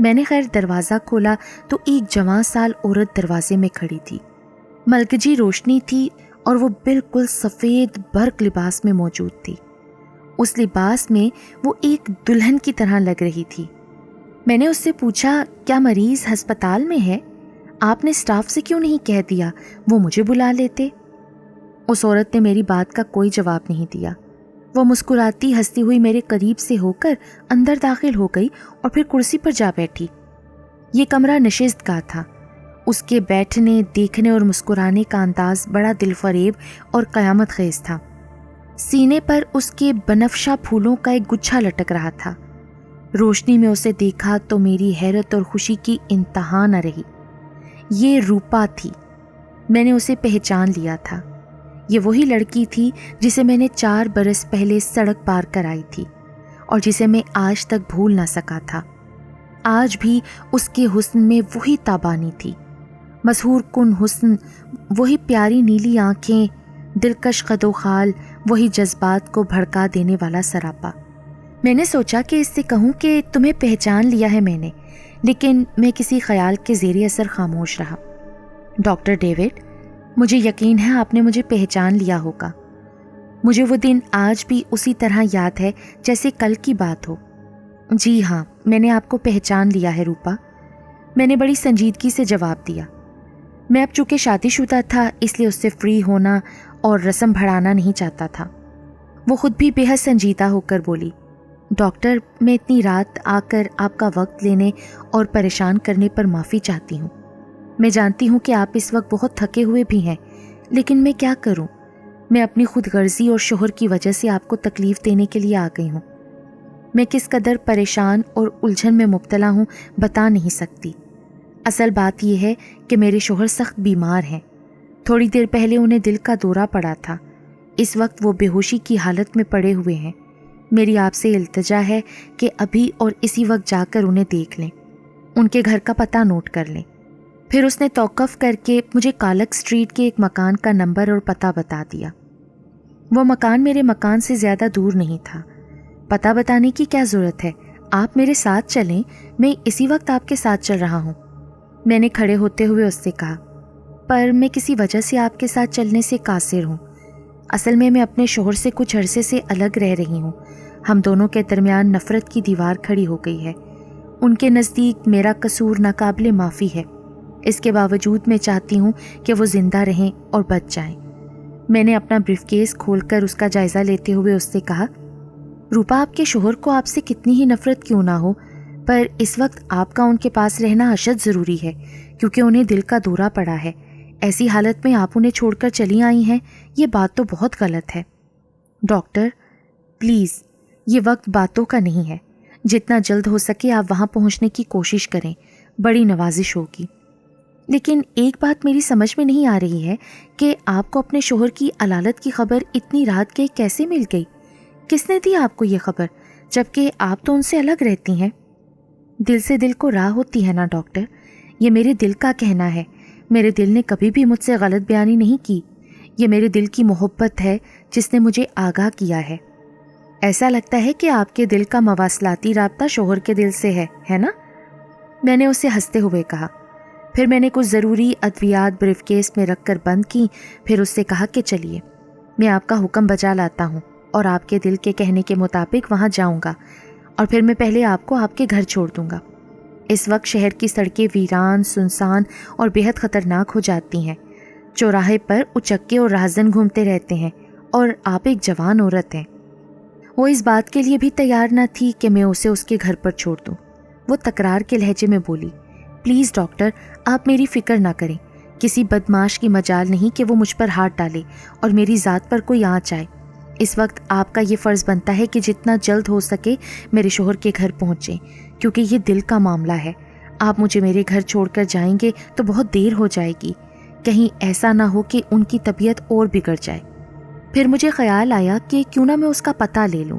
میں نے خیر دروازہ کھولا تو ایک جوان سال عورت دروازے میں کھڑی تھی. ملکجی روشنی تھی اور وہ بالکل سفید برق لباس میں موجود تھی. اس لباس میں وہ ایک دلہن کی طرح لگ رہی تھی. میں نے اس سے پوچھا کیا مریض ہسپتال میں ہے؟ آپ نے اسٹاف سے کیوں نہیں کہہ دیا وہ مجھے بلا لیتے؟ اس عورت نے میری بات کا کوئی جواب نہیں دیا. وہ مسکراتی ہنستی ہوئی میرے قریب سے ہو کر اندر داخل ہو گئی اور پھر کرسی پر جا بیٹھی. یہ کمرہ نشست گاہ تھا. اس کے بیٹھنے، دیکھنے اور مسکرانے کا انداز بڑا دل فریب اور قیامت خیز تھا. سینے پر اس کے بنفشہ پھولوں کا ایک گچھا لٹک رہا تھا. روشنی میں اسے دیکھا تو میری حیرت اور خوشی کی انتہا نہ رہی. یہ روپا تھی. میں نے اسے پہچان لیا تھا. یہ وہی لڑکی تھی جسے میں نے 4 برس پہلے سڑک پار کرائی تھی اور جسے میں آج تک بھول نہ سکا تھا. آج بھی اس کے حسن میں وہی تابانی تھی، مسحور کن حسن، وہی پیاری نیلی آنکھیں، دلکش قد و خال، وہی جذبات کو بھڑکا دینے والا سراپا. میں نے سوچا کہ اس سے کہوں کہ تمہیں پہچان لیا ہے میں نے، لیکن میں کسی خیال کے زیر اثر خاموش رہا. ڈاکٹر ڈیوڈ، مجھے یقین ہے آپ نے مجھے پہچان لیا ہوگا. مجھے وہ دن آج بھی اسی طرح یاد ہے جیسے کل کی بات ہو. جی ہاں، میں نے آپ کو پہچان لیا ہے روپا، میں نے بڑی سنجیدگی سے جواب دیا. میں اب چونکہ شادی شدہ تھا اس لیے اس سے فری ہونا اور رسم بڑھانا نہیں چاہتا تھا. وہ خود بھی بے حد سنجیدہ ہو کر بولی، ڈاکٹر میں اتنی رات آ کر آپ کا وقت لینے اور پریشان کرنے پر معافی چاہتی ہوں. میں جانتی ہوں کہ آپ اس وقت بہت تھکے ہوئے بھی ہیں، لیکن میں کیا کروں؟ میں اپنی خود غرضی اور شوہر کی وجہ سے آپ کو تکلیف دینے کے لیے آ گئی ہوں. میں کس قدر پریشان اور الجھن میں مبتلا ہوں بتا نہیں سکتی. اصل بات یہ ہے کہ میرے شوہر سخت بیمار ہیں. تھوڑی دیر پہلے انہیں دل کا دورہ پڑا تھا. اس وقت وہ بے ہوشی کی حالت میں پڑے ہوئے ہیں. میری آپ سے التجا ہے کہ ابھی اور اسی وقت جا کر انہیں دیکھ لیں، ان کے گھر کا پتہ نوٹ کر لیں. پھر اس نے توقف کر کے مجھے کالک اسٹریٹ کے ایک مکان کا نمبر اور پتہ بتا دیا. وہ مکان میرے مکان سے زیادہ دور نہیں تھا. پتہ بتانے کی کیا ضرورت ہے، آپ میرے ساتھ چلیں، میں اسی وقت آپ کے ساتھ چل رہا ہوں. میں نے کھڑے ہوتے ہوئے اس سے کہا، پر میں کسی وجہ سے آپ کے ساتھ چلنے سے قاصر ہوں. اصل میں اپنے شوہر سے کچھ عرصے سے الگ رہ رہی ہوں. ہم دونوں کے درمیان نفرت کی دیوار کھڑی ہو گئی ہے. ان کے نزدیک میرا قصور ناقابل معافی ہے. اس کے باوجود میں چاہتی ہوں کہ وہ زندہ رہیں اور بچ جائیں. میں نے اپنا بریف کیس کھول کر اس کا جائزہ لیتے ہوئے اس سے کہا، روپا، آپ کے شوہر کو آپ سے کتنی ہی نفرت کیوں نہ ہو، پر اس وقت آپ کا ان کے پاس رہنا اشد ضروری ہے کیونکہ انہیں دل کا دورہ پڑا ہے. ایسی حالت میں آپ انہیں چھوڑ کر چلی آئی ہیں، یہ بات تو بہت غلط ہے. ڈاکٹر پلیز، یہ وقت باتوں کا نہیں ہے. جتنا جلد ہو سکے آپ وہاں پہنچنے کی کوشش کریں، بڑی نوازش ہوگی. لیکن ایک بات میری سمجھ میں نہیں آ رہی ہے کہ آپ کو اپنے شوہر کی علالت کی خبر اتنی رات کے کیسے مل گئی؟ کس نے دی آپ کو یہ خبر، جبکہ آپ تو ان سے الگ رہتی ہیں؟ دل سے دل کو راہ ہوتی ہے نا ڈاکٹر، یہ میرے دل کا کہنا ہے. میرے دل نے کبھی بھی مجھ سے غلط بیانی نہیں کی. یہ میرے دل کی محبت ہے جس نے مجھے آگاہ کیا ہے. ایسا لگتا ہے کہ آپ کے دل کا مواصلاتی رابطہ شوہر کے دل سے ہے نا؟ میں نے اسے ہنستے ہوئے کہا. پھر میں نے کچھ ضروری ادویات بریف کیس میں رکھ کر بند کی. پھر اس سے کہا کہ چلیے، میں آپ کا حکم بجا لاتا ہوں اور آپ کے دل کے کہنے کے مطابق وہاں جاؤں گا، اور پھر میں پہلے آپ کو آپ کے گھر چھوڑ دوں گا. اس وقت شہر کی سڑکیں ویران، سنسان اور بے حد خطرناک ہو جاتی ہیں. چوراہے پر اچکے اور راہزن گھومتے رہتے ہیں، اور آپ ایک جوان عورت ہیں. وہ اس بات کے لیے بھی تیار نہ تھی کہ میں اسے اس کے گھر پر چھوڑ دوں. وہ تکرار کے لہجے میں بولی، پلیز ڈاکٹر، آپ میری فکر نہ کریں. کسی بدماش کی مجال نہیں کہ وہ مجھ پر ہاتھ ڈالے اور میری ذات پر کوئی آنچ آئے. اس وقت آپ کا یہ فرض بنتا ہے کہ جتنا جلد ہو سکے میرے شوہر کے گھر پہنچیں، کیونکہ یہ دل کا معاملہ ہے. آپ مجھے میرے گھر چھوڑ کر جائیں گے تو بہت دیر ہو جائے گی. کہیں ایسا نہ ہو کہ ان کی طبیعت اور بگڑ جائے. پھر مجھے خیال آیا کہ کیوں نہ میں اس کا پتہ لے لوں،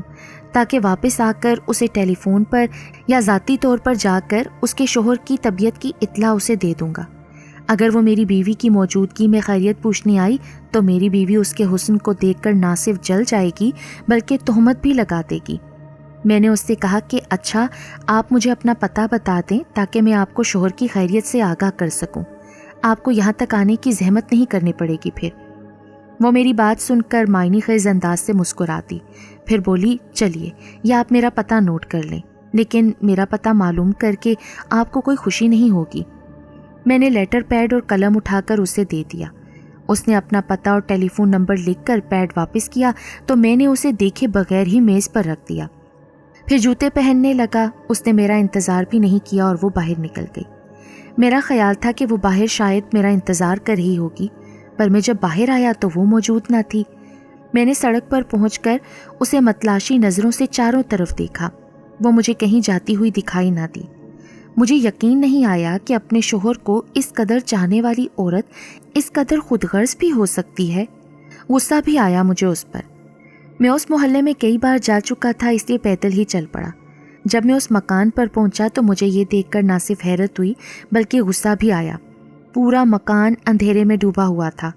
تاکہ واپس آ کر اسے ٹیلی فون پر یا ذاتی طور پر جا کر اس کے شوہر کی طبیعت کی اطلاع اسے دے دوں گا. اگر وہ میری بیوی کی موجودگی میں خیریت پوچھنے آئی تو میری بیوی اس کے حسن کو دیکھ کر نہ صرف جل جائے گی بلکہ تہمت بھی لگا دے گی. میں نے اس سے کہا کہ اچھا آپ مجھے اپنا پتہ بتا دیں تاکہ میں آپ کو شوہر کی خیریت سے آگاہ کر سکوں، آپ کو یہاں تک آنے کی زحمت نہیں کرنی پڑے گی۔ پھر وہ میری بات سن کر معنی خیز انداز سے مسکراتی، پھر بولی چلیے یا آپ میرا پتہ نوٹ کر لیں، لیکن میرا پتہ معلوم کر کے آپ کو کوئی خوشی نہیں ہوگی۔ میں نے لیٹر پیڈ اور قلم اٹھا کر اسے دے دیا۔ اس نے اپنا پتہ اور ٹیلی فون نمبر لکھ کر پیڈ واپس کیا تو میں نے اسے دیکھے بغیر ہی میز پر رکھ دیا۔ پھر جوتے پہننے لگا۔ اس نے میرا انتظار بھی نہیں کیا اور وہ باہر نکل گئی۔ میرا خیال تھا کہ وہ باہر شاید میرا انتظار کر رہی ہوگی، پر میں جب باہر آیا تو وہ موجود نہ تھی۔ میں نے سڑک پر پہنچ کر اسے متلاشی نظروں سے چاروں طرف دیکھا۔ وہ مجھے کہیں جاتی ہوئی دکھائی نہ دی۔ مجھے یقین نہیں آیا کہ اپنے شوہر کو اس قدر چاہنے والی عورت اس قدر خود غرض بھی ہو سکتی ہے۔ غصہ بھی آیا مجھے اس پر۔ میں اس محلے میں کئی بار جا چکا تھا، اس لیے پیدل ہی چل پڑا۔ جب میں اس مکان پر پہنچا تو مجھے یہ دیکھ کر نہ صرف حیرت ہوئی بلکہ غصہ بھی آیا۔ پورا مکان اندھیرے میں ڈوبا ہوا تھا،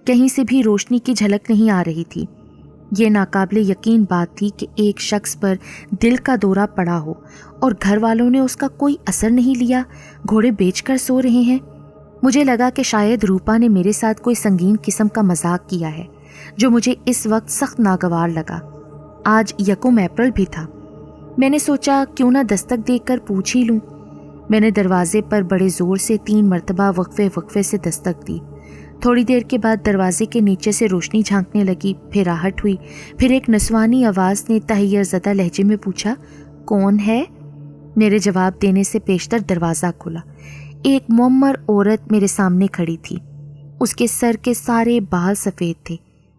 کہیں سے بھی روشنی کی جھلک نہیں آ رہی تھی۔ یہ ناقابل یقین بات تھی کہ ایک شخص پر دل کا دورہ پڑا ہو اور گھر والوں نے اس کا کوئی اثر نہیں لیا، گھوڑے بیچ کر سو رہے ہیں۔ مجھے لگا کہ شاید روپا نے میرے ساتھ کوئی سنگین قسم کا مذاق کیا ہے، جو مجھے اس وقت سخت ناگوار لگا۔ آج 1 اپریل بھی تھا۔ میں نے سوچا کیوں نہ دستک دے کر پوچھ ہی لوں۔ میں نے دروازے پر بڑے زور سے 3 مرتبہ وقفے سے دستک دی۔ تھوڑی دیر کے بعد دروازے کے نیچے سے روشنی جھانکنے لگی، پھر آہٹ ہوئی، پھر ایک نسوانی آواز نے تحیر زدہ لہجے میں پوچھا کون ہے؟ میرے جواب دینے سے پیشتر دروازہ کھلا۔ ایک معمر عورت میرے سامنے کھڑی تھی۔ اس کے سر کے سارے بال سفید تھے۔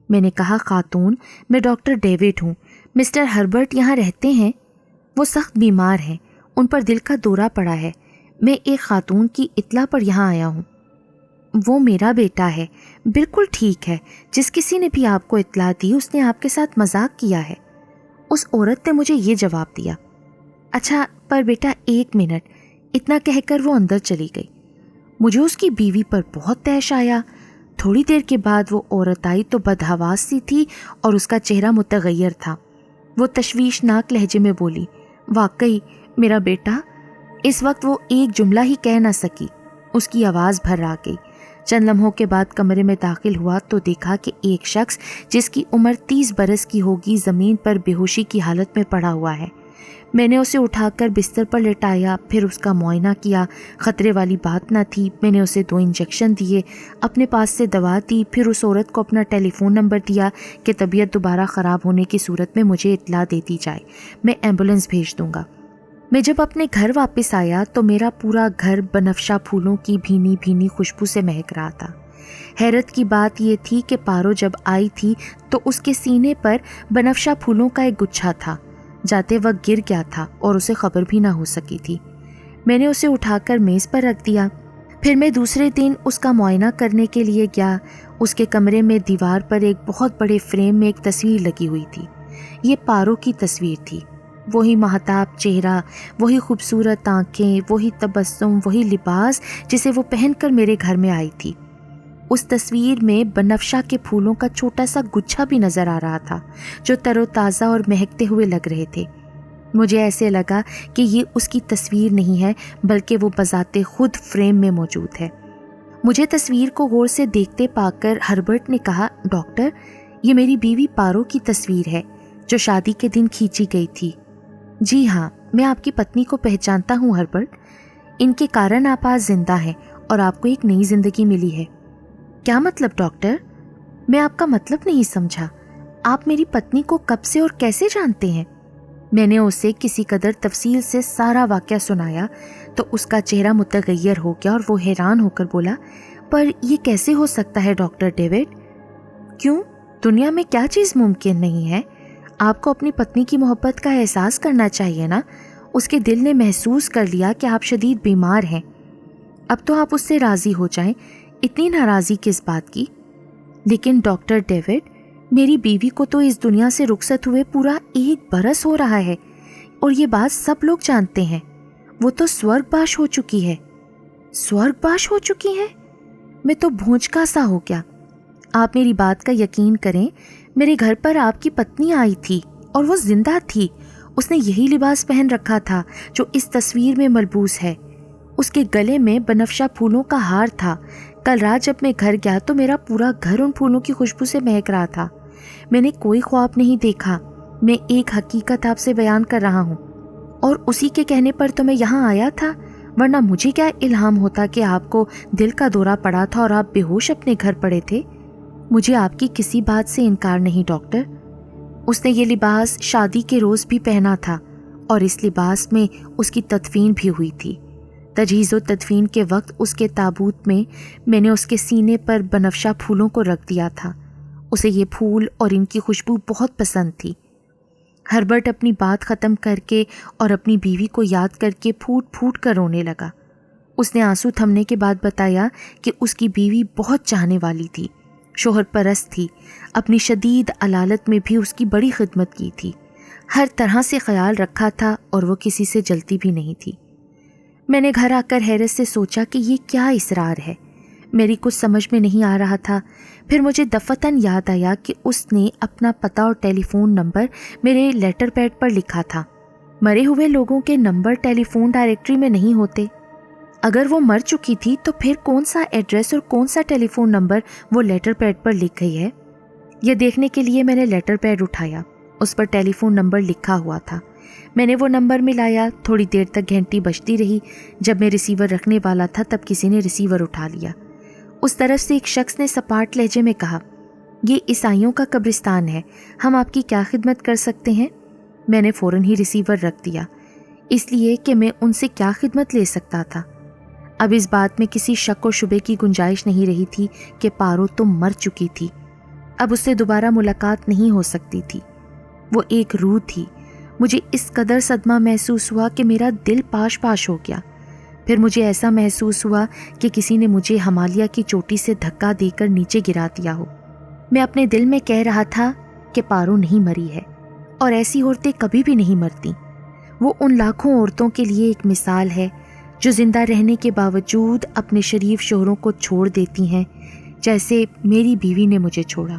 میں نے کہا خاتون، میں ڈاکٹر ڈیوڈ ہوں، مسٹر ہربرٹ یہاں رہتے ہیں؟ وہ سخت بیمار ہیں، ان پر دل کا دورہ پڑا ہے۔ میں ایک خاتون کی اطلاع پر یہاں آیا ہوں۔ وہ میرا بیٹا ہے، بالکل ٹھیک ہے۔ جس کسی نے بھی آپ کو اطلاع دی اس نے آپ کے ساتھ مذاق کیا ہے۔ اس عورت نے مجھے یہ جواب دیا۔ اچھا پر بیٹا 1 منٹ، اتنا کہہ کر وہ اندر چلی گئی۔ مجھے اس کی بیوی پر بہت طیش آیا۔ تھوڑی دیر کے بعد وہ عورت آئی تو بدحواس سی تھی اور اس کا چہرہ متغیر تھا۔ وہ تشویشناک لہجے میں بولی، واقعی میرا بیٹا؟ اس وقت وہ ایک جملہ ہی کہہ نہ سکی، اس کی آواز بھر آ گئی۔ چند لمحوں کے بعد کمرے میں داخل ہوا تو دیکھا کہ ایک شخص جس کی عمر 30 برس کی ہوگی زمین پر بے ہوشی کی حالت میں پڑا ہوا ہے۔ میں نے اسے اٹھا کر بستر پر لٹایا، پھر اس کا معائنہ کیا۔ خطرے والی بات نہ تھی۔ میں نے اسے 2 انجیکشن دیے، اپنے پاس سے دوا دی، پھر اس عورت کو اپنا ٹیلی فون نمبر دیا کہ طبیعت دوبارہ خراب ہونے کی صورت میں مجھے اطلاع دے دی جائے، میں ایمبولینس بھیج دوں گا۔ میں جب اپنے گھر واپس آیا تو میرا پورا گھر بنفشہ پھولوں کی بھینی بھینی خوشبو سے مہک رہا تھا۔ حیرت کی بات یہ تھی کہ پارو جب آئی تھی تو اس کے سینے پر بنفشہ پھولوں کا ایک گچھا تھا، جاتے وقت گر گیا تھا اور اسے خبر بھی نہ ہو سکی تھی۔ میں نے اسے اٹھا کر میز پر رکھ دیا۔ پھر میں دوسرے دن اس کا معائنہ کرنے کے لیے گیا۔ اس کے کمرے میں دیوار پر ایک بہت بڑے فریم میں ایک تصویر لگی ہوئی تھی۔ یہ پارو کی تصویر تھی۔ وہی مہتاب چہرہ، وہی خوبصورت آنکھیں، وہی تبسم، وہی لباس جسے وہ پہن کر میرے گھر میں آئی تھی۔ اس تصویر میں بنفشہ کے پھولوں کا چھوٹا سا گچھا بھی نظر آ رہا تھا جو تر و تازہ اور مہکتے ہوئے لگ رہے تھے۔ مجھے ایسے لگا کہ یہ اس کی تصویر نہیں ہے بلکہ وہ بذات خود فریم میں موجود ہے۔ مجھے تصویر کو غور سے دیکھتے پا کر ہربرٹ نے کہا، ڈاکٹر یہ میری بیوی پارو کی تصویر ہے جو شادی کے دن کھینچی گئی تھی۔ جی ہاں، میں آپ کی پتنی کو پہچانتا ہوں ہربرٹ۔ ان کے کارن آپ آج زندہ ہیں اور آپ کو ایک نئی زندگی ملی ہے۔ کیا مطلب ڈاکٹر؟ میں آپ کا مطلب نہیں سمجھا۔ آپ میری پتنی کو کب سے اور کیسے جانتے ہیں؟ میں نے اسے کسی قدر تفصیل سے سارا واقعہ سنایا تو اس کا چہرہ متغیر ہو گیا اور وہ حیران ہو کر بولا، پر یہ کیسے ہو سکتا ہے ڈاکٹر ڈیوڈ؟ کیوں؟ دنیا میں کیا چیز ممکن نہیں ہے؟ آپ کو اپنی پتنی کی محبت کا احساس کرنا چاہیے نا۔ اس کے دل نے محسوس کر لیا کہ آپ شدید بیمار ہیں۔ اب تو آپ اس سے راضی ہو جائیں، اتنی ناراضی کس بات کی؟ لیکن ڈاکٹر ڈیوڈ، میری بیوی کو تو اس دنیا سے رخصت ہوئے پورا 1 برس ہو رہا ہے اور یہ بات سب لوگ جانتے ہیں۔ وہ تو سورگ باش ہو چکی ہے۔ سورگ باش ہو چکی ہے؟ میں تو بھونچکا سا ہو گیا۔ آپ میری بات کا یقین کریں، میرے گھر پر آپ کی پتنی آئی تھی اور وہ زندہ تھی۔ اس نے یہی لباس پہن رکھا تھا جو اس تصویر میں ملبوس ہے۔ اس کے گلے میں بنفشہ پھولوں کا ہار تھا۔ کل رات جب میں گھر گیا تو میرا پورا گھر ان پھولوں کی خوشبو سے مہک رہا تھا۔ میں نے کوئی خواب نہیں دیکھا، میں ایک حقیقت آپ سے بیان کر رہا ہوں، اور اسی کے کہنے پر تو میں یہاں آیا تھا، ورنہ مجھے کیا الہام ہوتا کہ آپ کو دل کا دورہ پڑا تھا اور آپ بے ہوش اپنے گھر پڑے تھے۔ مجھے آپ کی کسی بات سے انکار نہیں ڈاکٹر۔ اس نے یہ لباس شادی کے روز بھی پہنا تھا اور اس لباس میں اس کی تدفین بھی ہوئی تھی۔ تجہیز و تدفین کے وقت اس کے تابوت میں نے اس کے سینے پر بنفشہ پھولوں کو رکھ دیا تھا۔ اسے یہ پھول اور ان کی خوشبو بہت پسند تھی۔ ہربرٹ اپنی بات ختم کر کے اور اپنی بیوی کو یاد کر کے پھوٹ پھوٹ کر رونے لگا۔ اس نے آنسو تھمنے کے بعد بتایا کہ اس کی بیوی بہت چاہنے والی تھی، شوہر پرست تھی، اپنی شدید علالت میں بھی اس کی بڑی خدمت کی تھی، ہر طرح سے خیال رکھا تھا اور وہ کسی سے جلتی بھی نہیں تھی۔ میں نے گھر آ کر حیرت سے سوچا کہ یہ کیا اصرار ہے، میری کچھ سمجھ میں نہیں آ رہا تھا۔ پھر مجھے دفتن یاد آیا کہ اس نے اپنا پتہ اور ٹیلی فون نمبر میرے لیٹر پیڈ پر لکھا تھا۔ مرے ہوئے لوگوں کے نمبر ٹیلی فون ڈائریکٹری میں نہیں ہوتے۔ اگر وہ مر چکی تھی تو پھر کون سا ایڈریس اور کون سا ٹیلی فون نمبر وہ لیٹر پیڈ پر لکھ گئی ہے؟ یہ دیکھنے کے لیے میں نے لیٹر پیڈ اٹھایا، اس پر ٹیلی فون نمبر لکھا ہوا تھا۔ میں نے وہ نمبر ملایا، تھوڑی دیر تک گھنٹی بجتی رہی۔ جب میں ریسیور رکھنے والا تھا تب کسی نے ریسیور اٹھا لیا۔ اس طرف سے ایک شخص نے سپاٹ لہجے میں کہا، یہ عیسائیوں کا قبرستان ہے، ہم آپ کی کیا خدمت کر سکتے ہیں؟ میں نے فوراً ہی ریسیور رکھ دیا، اس لیے کہ میں ان سے کیا خدمت لے سکتا تھا۔ اب اس بات میں کسی شک و شبے کی گنجائش نہیں رہی تھی کہ پارو تو مر چکی تھی، اب اس سے دوبارہ ملاقات نہیں ہو سکتی تھی۔ وہ ایک روح تھی۔ مجھے اس قدر صدمہ محسوس ہوا کہ میرا دل پاش پاش ہو گیا۔ پھر مجھے ایسا محسوس ہوا کہ کسی نے مجھے ہمالیہ کی چوٹی سے دھکا دے کر نیچے گرا دیا ہو۔ میں اپنے دل میں کہہ رہا تھا کہ پارو نہیں مری ہے، اور ایسی عورتیں کبھی بھی نہیں مرتیں۔ وہ ان لاکھوں عورتوں کے لیے ایک مثال ہے جو زندہ رہنے کے باوجود اپنے شریف شوہروں کو چھوڑ دیتی ہیں، جیسے میری بیوی نے مجھے چھوڑا۔